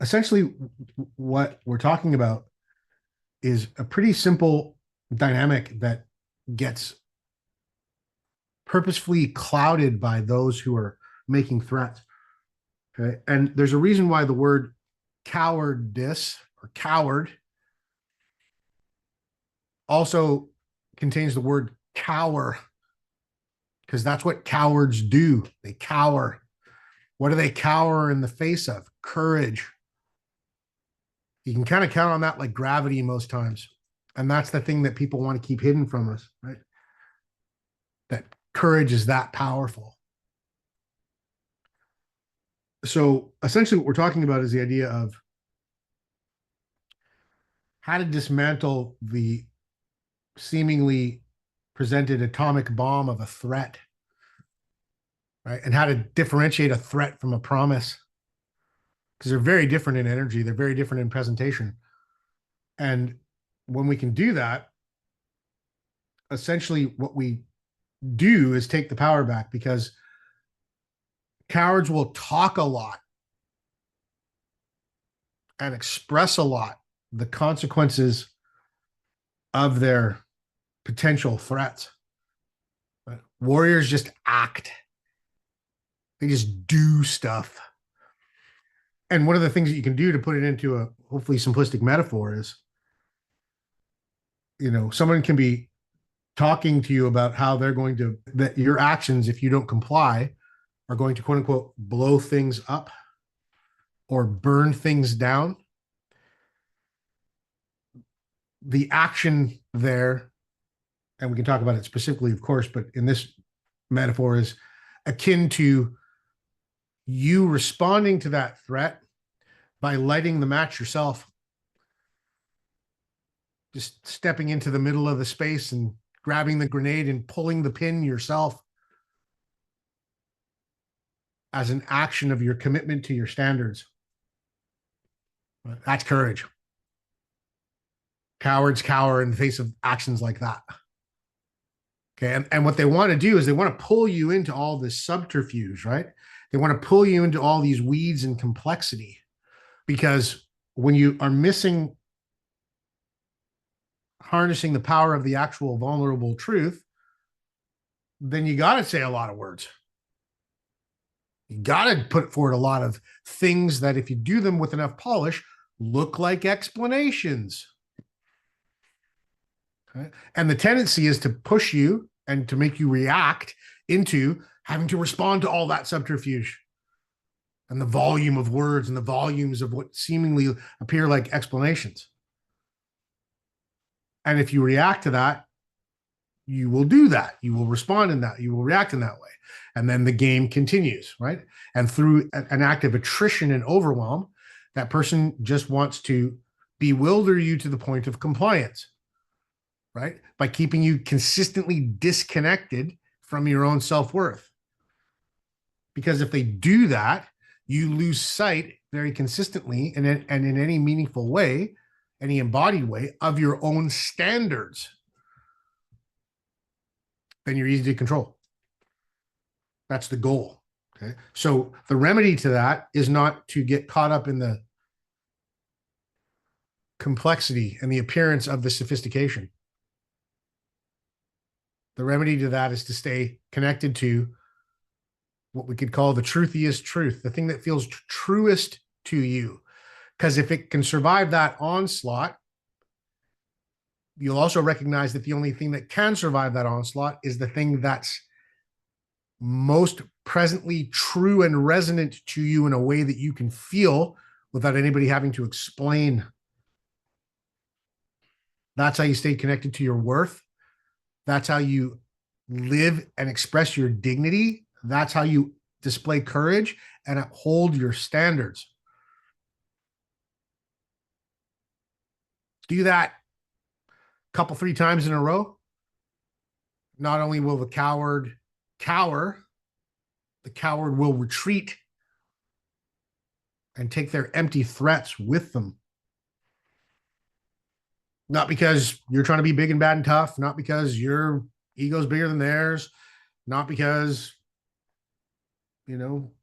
essentially what we're talking about is a pretty simple dynamic that gets purposefully clouded by those who are making threats. Okay. And there's a reason why the word cowardice or coward also contains the word cower, because that's what cowards do. They cower. What do they cower in the face of? Courage. You can kind of count on that like gravity most times. And that's the thing that people want to keep hidden from us, right? That courage is that powerful. So essentially, what we're talking about is the idea of how to dismantle the seemingly presented atomic bomb of a threat, right? And how to differentiate a threat from a promise, because they're very different in energy, they're very different in presentation. And when we can do that, essentially what we do is take the power back, because cowards will talk a lot and express a lot the consequences of their potential threats. Warriors just act, they just do stuff. And one of the things that you can do to put it into a hopefully simplistic metaphor is, someone can be talking to you about how they're going to, that your actions, if you don't comply, are going to quote unquote blow things up or burn things down. The action there, and we can talk about it specifically, of course, but in this metaphor, is akin to you responding to that threat by lighting the match yourself, just stepping into the middle of the space and grabbing the grenade and pulling the pin yourself as an action of your commitment to your standards. That's courage. Cowards cower in the face of actions like that. Okay. And what they want to do is they want to pull you into all this subterfuge, right? They want to pull you into all these weeds and complexity, because when you are missing harnessing the power of the actual vulnerable truth, then you got to say a lot of words. You got to put forward a lot of things that, if you do them with enough polish, look like explanations. Okay? And the tendency is to push you and to make you react into having to respond to all that subterfuge and the volume of words and the volumes of what seemingly appear like explanations. And if you react to that, you will do that. You will respond in that. You will react in that way. And then the game continues, right? And through an act of attrition and overwhelm, that person just wants to bewilder you to the point of compliance, right? By keeping you consistently disconnected from your own self-worth. Because if they do that, you lose sight very consistently and in any meaningful way, any embodied way, of your own standards. Then you're easy to control. That's the goal. Okay. So the remedy to that is not to get caught up in the complexity and the appearance of the sophistication. The remedy to that is to stay connected to what we could call the truthiest truth, the thing that feels truest to you. Because if it can survive that onslaught, you'll also recognize that the only thing that can survive that onslaught is the thing that's most presently true and resonant to you in a way that you can feel without anybody having to explain. That's how you stay connected to your worth. That's how you live and express your dignity. That's how you display courage and uphold your standards. Do that a couple, 3 times in a row. Not only will the coward cower, the coward will retreat and take their empty threats with them. Not because you're trying to be big and bad and tough, not because your ego's bigger than theirs, not because,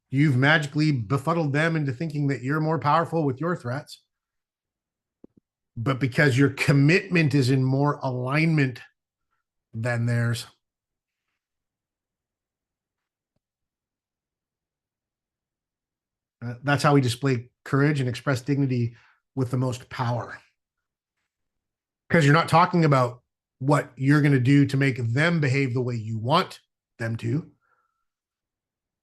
You've magically befuddled them into thinking that you're more powerful with your threats. But because your commitment is in more alignment than theirs, that's how we display courage and express dignity with the most power. Because you're not talking about what you're going to do to make them behave the way you want them to.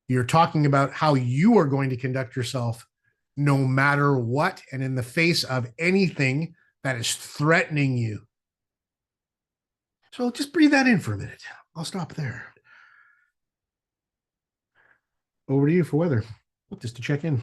You're talking about how you are going to conduct yourself no matter what and in the face of anything that is threatening you. So just breathe that in for a minute. I'll stop there. Over to you for weather, just to check in.